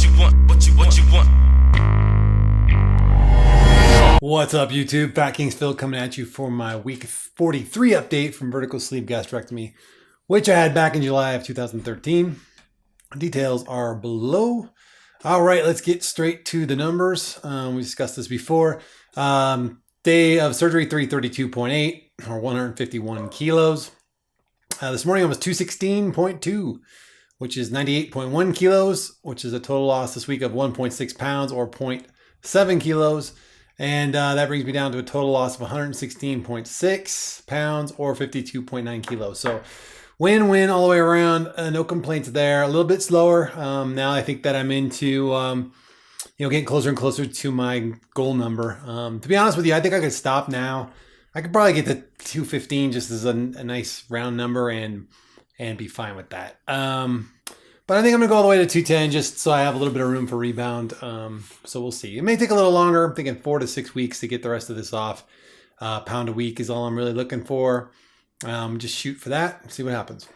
what you want, what you want. What's up, YouTube? FatKings Phil coming at you for my week 43 update from vertical sleeve gastrectomy, which I had back in July of 2013. Details are below. All right, let's get straight to the numbers. We discussed this before. Day of surgery, 332.8 or 151 kilos. This morning I was 216.2, which is 98.1 kilos, which is a total loss this week of 1.6 pounds or 0.7 kilos. And that brings me down to a total loss of 116.6 pounds or 52.9 kilos. So win-win all the way around. No complaints there. A little bit slower. Now I think that I'm into, getting closer and closer to my goal number. To be honest with you, I think I could stop now. I could probably get to 215 just as a nice round number and be fine with that. But I think I'm going to go all the way to 210 just so I have a little bit of room for rebound. So we'll see. It may take a little longer. I'm thinking 4 to 6 weeks to get the rest of this off. Pound a week is all I'm really looking for. Just shoot for that. See what happens.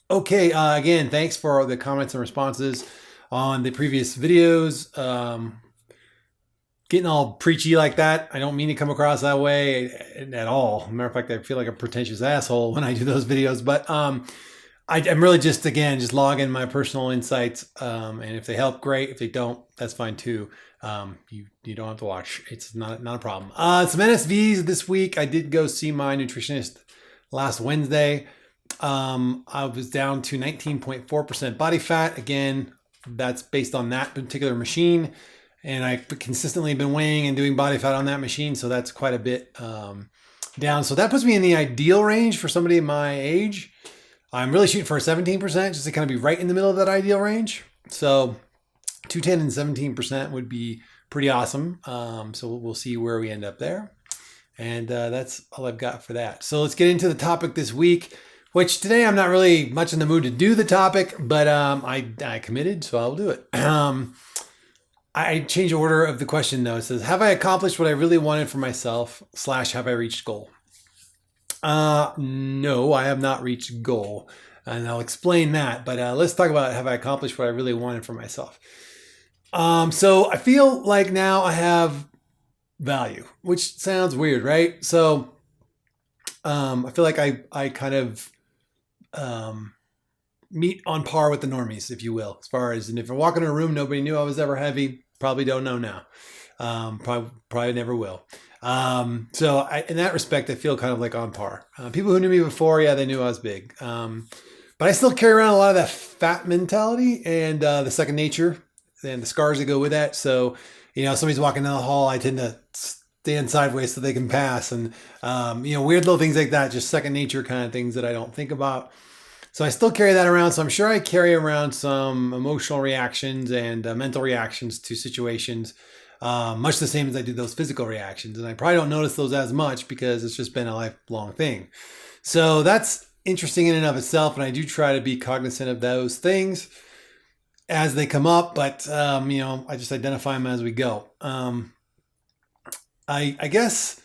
Okay. Again, thanks for the comments and responses on the previous videos. Getting all preachy like that. I don't mean to come across that way at all. Matter of fact, I feel like a pretentious asshole when I do those videos, but, I'm really just logging my personal insights. And if they help, great. If they don't, that's fine too. You don't have to watch. It's not a problem. Some NSVs this week. I did go see my nutritionist last Wednesday. I was down to 19.4% body fat. Again, that's based on that particular machine. And I've consistently been weighing and doing body fat on that machine. So that's quite a bit down. So that puts me in the ideal range for somebody my age. I'm really shooting for a 17% just to kind of be right in the middle of that ideal range. So 210 and 17% would be pretty awesome. So we'll see where we end up there. And that's all I've got for that. So let's get into the topic this week, which today I'm not really much in the mood to do the topic, but I committed, so I'll do it. I changed the order of the question though. It says, have I accomplished what I really wanted for myself / have I reached goal? No, I have not reached goal, and I'll explain that, but let's talk about have I accomplished what I really wanted for myself. So I feel like now I have value, which sounds weird, right? So I feel like I kind of meet on par with the normies, if you will, as far as, and if I walk in a room, nobody knew I was ever heavy, probably don't know now. Probably never will. So in that respect, I feel kind of like on par. People who knew me before, yeah, they knew I was big. But I still carry around a lot of that fat mentality and the second nature and the scars that go with that. So, somebody's walking down the hall, I tend to stand sideways so they can pass. And, weird little things like that, just second nature kind of things that I don't think about. So I still carry that around. So I'm sure I carry around some emotional reactions and mental reactions to situations. Much the same as I do those physical reactions. And I probably don't notice those as much because it's just been a lifelong thing. So that's interesting in and of itself. And I do try to be cognizant of those things as they come up. But, I just identify them as we go. I guess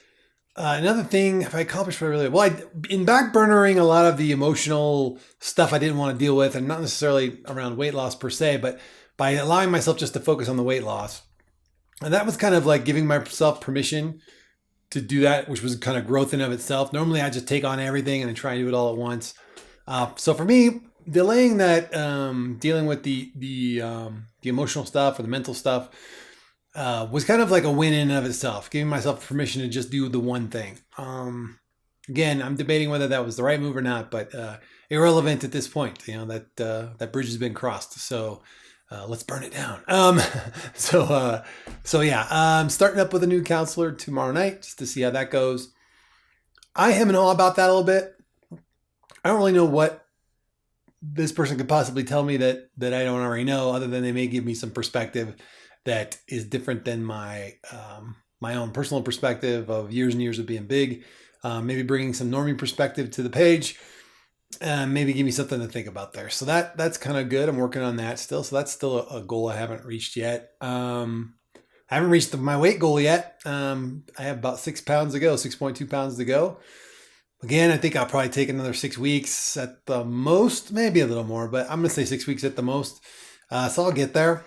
another thing, if I accomplished what I really, in backburnering a lot of the emotional stuff I didn't want to deal with, and not necessarily around weight loss per se, but by allowing myself just to focus on the weight loss. And that was kind of like giving myself permission to do that, which was kind of growth in of itself. Normally I just take on everything and I try and do it all at once. So for me, delaying that, dealing with the emotional stuff or the mental stuff, was kind of like a win in and of itself, giving myself permission to just do the one thing. Again, I'm debating whether that was the right move or not, but, irrelevant at this point, that bridge has been crossed. So, let's burn it down. So yeah, I'm starting up with a new counselor tomorrow night just to see how that goes. I am in awe about that a little bit. I don't really know what this person could possibly tell me that I don't already know, other than they may give me some perspective that is different than my own personal perspective of years and years of being big. Maybe bringing some normie perspective to the page. Maybe give me something to think about there. So that's kind of good. I'm working on that still. So that's still a goal I haven't reached yet. I haven't reached my weight goal yet. I have about 6 pounds to go, 6.2 pounds to go. Again, I think I'll probably take another 6 weeks at the most, maybe a little more, but I'm going to say 6 weeks at the most. So I'll get there.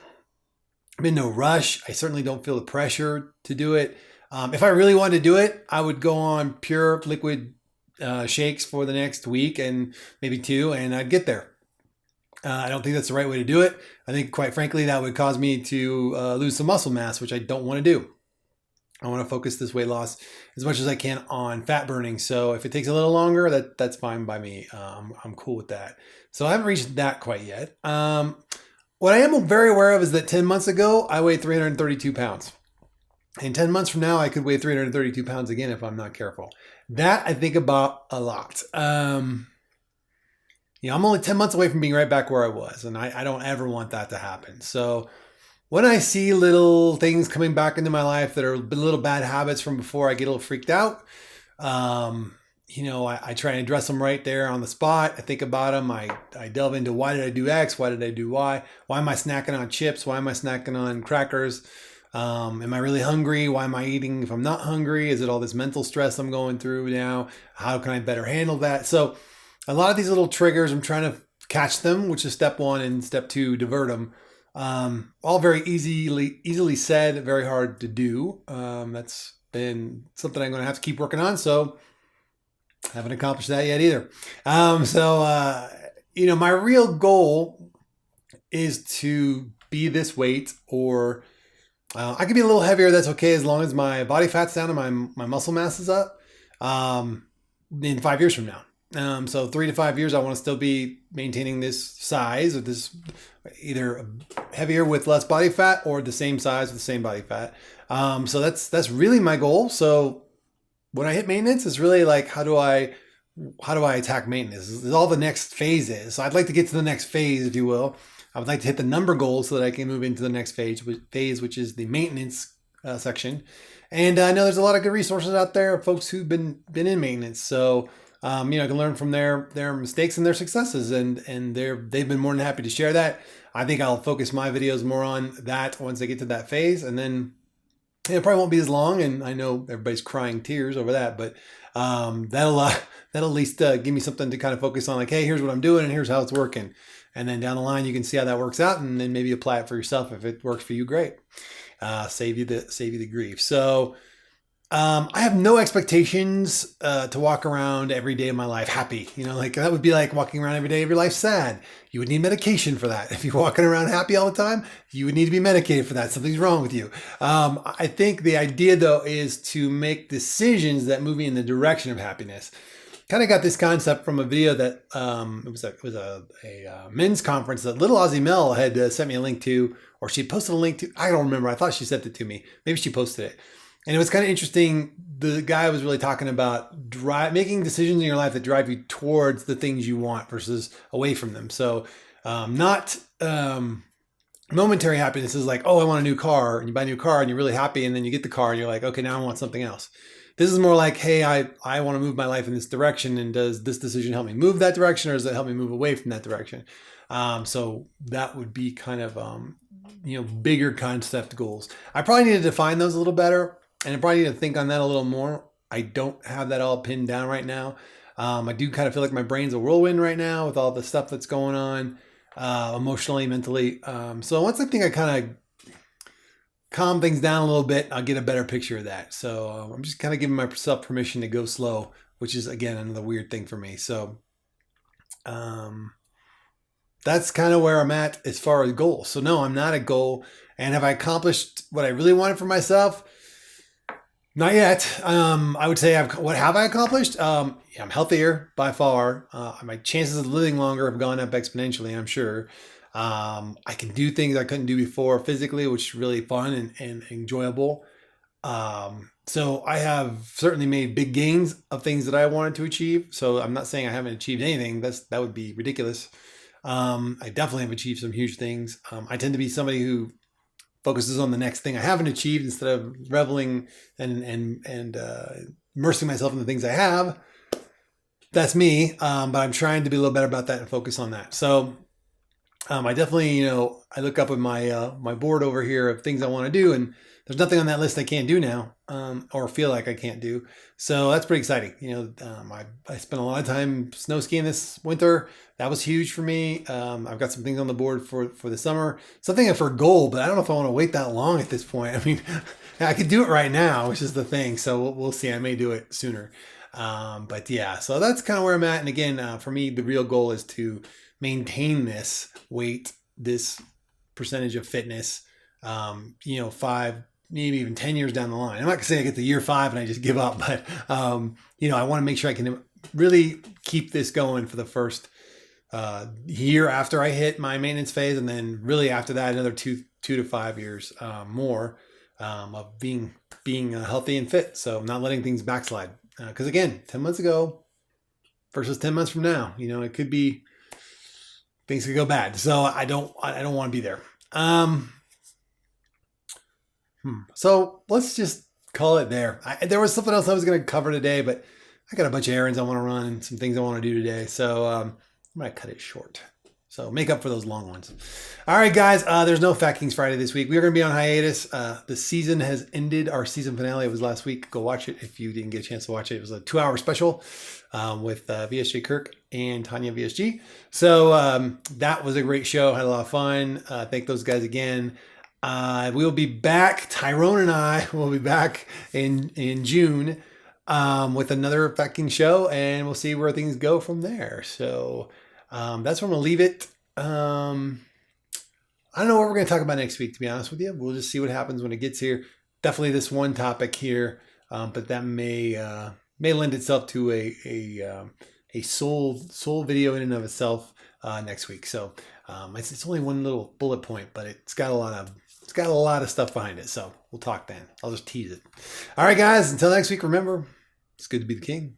I'm in no rush. I certainly don't feel the pressure to do it. If I really wanted to do it, I would go on pure liquid shakes for the next week and maybe 2, and I'd get there. I don't think that's the right way to do it. I think, quite frankly, that would cause me to lose some muscle mass, which I don't want to do. I want to focus this weight loss as much as I can on fat burning. So if it takes a little longer, that's fine by me. I'm cool with that. So I haven't reached that quite yet. What I am very aware of is that 10 months ago, I weighed 332 pounds. And 10 months from now, I could weigh 332 pounds again if I'm not careful. That I think about a lot. I'm only 10 months away from being right back where I was, and I don't ever want that to happen. So when I see little things coming back into my life that are little bad habits from before, I get a little freaked out. I try and address them right there on the spot. I think about them. I delve into why did I do X? Why did I do Y? Why am I snacking on chips? Why am I snacking on crackers? Am I really hungry? Why am I eating if I'm not hungry? Is it all this mental stress I'm going through now? How can I better handle that? So a lot of these little triggers, I'm trying to catch them, which is step 1, and step 2, divert them. All very easily said, very hard to do. That's been something I'm going to have to keep working on. So I haven't accomplished that yet either. My real goal is to be this weight, or I could be a little heavier. That's okay, as long as my body fat's down and my muscle mass is up. In 5 years from now. So 3 to 5 years, I want to still be maintaining this size, or this either heavier with less body fat, or the same size with the same body fat. So that's really my goal. So when I hit maintenance, it's really like, how do I attack maintenance? This is all the next phase is. So I'd like to get to the next phase, if you will. I would like to hit the number goal so that I can move into the next phase, which is the maintenance section. And I know there's a lot of good resources out there, folks who've been in maintenance. So I can learn from their mistakes and their successes, and they've been more than happy to share that. I think I'll focus my videos more on that once I get to that phase, and then it probably won't be as long. And I know everybody's crying tears over that, but that'll at least give me something to kind of focus on. Like, hey, here's what I'm doing, and here's how it's working. And then down the line, you can see how that works out, and then maybe apply it for yourself. If it works for you, great. Save you the grief. So I have no expectations to walk around every day of my life happy. That would be like walking around every day of your life sad. You would need medication for that. If you're walking around happy all the time, you would need to be medicated for that. Something's wrong with you. I think the idea, though, is to make decisions that move me in the direction of happiness. Kind of got this concept from a video that it was a men's conference that little Ozzy Mel had sent me a link to, or she posted a link to. I don't remember. I thought she sent it to me. Maybe she posted it. And it was kind of interesting. The guy was really talking about making decisions in your life that drive you towards the things you want versus away from them. So not momentary happiness is like, oh, I want a new car, and you buy a new car and you're really happy, and then you get the car and you're like, okay, now I want something else. This is more like, hey, I want to move my life in this direction, and does this decision help me move that direction, or does it help me move away from that direction? So that would be kind of bigger concept goals. I probably need to define those a little better. And I probably need to think on that a little more. I don't have that all pinned down right now. I do kind of feel like my brain's a whirlwind right now with all the stuff that's going on emotionally, mentally. So once I think I kind of calm things down a little bit, I'll get a better picture of that. So I'm just kind of giving myself permission to go slow, which is, again, another weird thing for me. So that's kind of where I'm at as far as goals. So no, I'm not a goal. And have I accomplished what I really wanted for myself? Not yet. I would say what have I accomplished? I'm healthier by far. My chances of living longer have gone up exponentially, I'm sure. I can do things I couldn't do before physically, which is really fun and enjoyable. So I have certainly made big gains of things that I wanted to achieve. So I'm not saying I haven't achieved anything. That would be ridiculous. I definitely have achieved some huge things. I tend to be somebody who focuses on the next thing I haven't achieved instead of reveling and immersing myself in the things I have. That's me. But I'm trying to be a little better about that and focus on that. So I definitely, I look up at my board over here of things I want to do, and there's nothing on that list I can't do now, or feel like I can't do. So that's pretty exciting. I spent a lot of time snow skiing this winter. That was huge for me. I've got some things on the board for the summer. Something for a goal, but I don't know if I want to wait that long at this point. I mean, I could do it right now, which is the thing. So we'll see. I may do it sooner. But yeah, so that's kind of where I'm at. And again, for me, the real goal is to maintain this weight, this percentage of fitness, 5, maybe even 10 years down the line. I'm not gonna say I get to year 5 and I just give up, but I want to make sure I can really keep this going for the first year after I hit my maintenance phase, and then really after that, another 2 to 5 years more of being healthy and fit. So I'm not letting things backslide. Because again, 10 months ago versus 10 months from now, it could be, things could go bad. So I don't want to be there. So let's just call it there. There was something else I was going to cover today, but I got a bunch of errands I want to run and some things I want to do today. So I'm going to cut it short. So make up for those long ones. All right, guys, there's no Fat Kings Friday this week. We're going to be on hiatus. The season has ended. Our season finale was last week. Go watch it if you didn't get a chance to watch it. It was a 2-hour special with VSG Kirk and Tanya VSG. So that was a great show. Had a lot of fun. Thank those guys again. We'll be back. Tyrone and I will be back in June with another Fat King show, and we'll see where things go from there. So that's where I'm going to leave it. I don't know what we're going to talk about next week, to be honest with you. We'll just see what happens when it gets here. Definitely this one topic here, but that may lend itself to a soul video in and of itself next week. So it's only one little bullet point, but it's got a lot of stuff behind it. So we'll talk then. I'll just tease it. All right, guys. Until next week, remember, it's good to be the king.